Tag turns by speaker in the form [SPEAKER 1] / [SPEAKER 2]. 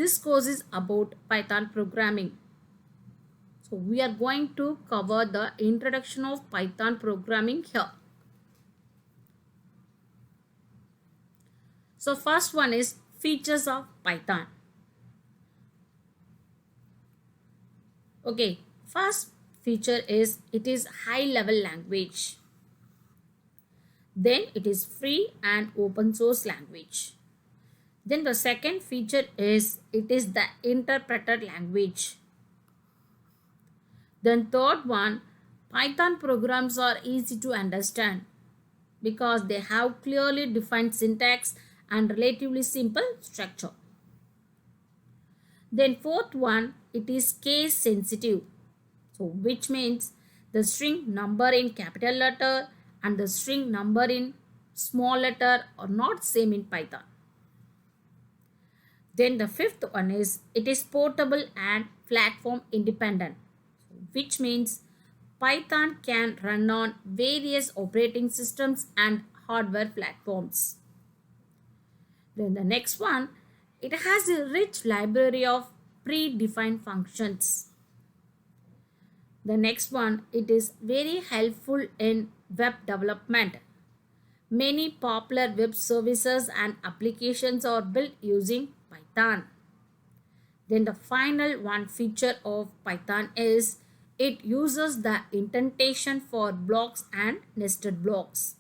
[SPEAKER 1] This course is about Python programming. So we are going to cover the introduction of Python programming here. So first one is features of Python. Okay, first feature is it is high level language. Then it is free and open source language. Then the second feature is it is the interpreted language. Then third one, Python programs are easy to understand because they have clearly defined syntax and relatively simple structure. Then fourth one, it is case sensitive. So which means the string number in capital letter and the string number in small letter are not same in Python. Then the fifth one is it is portable and platform independent, which means Python can run on various operating systems and hardware platforms. Then the next one, it has a rich library of predefined functions. The next one, it is very helpful in web development. Many popular web services and applications are built using Python. Then the final one feature of Python is it uses the indentation for blocks and nested blocks.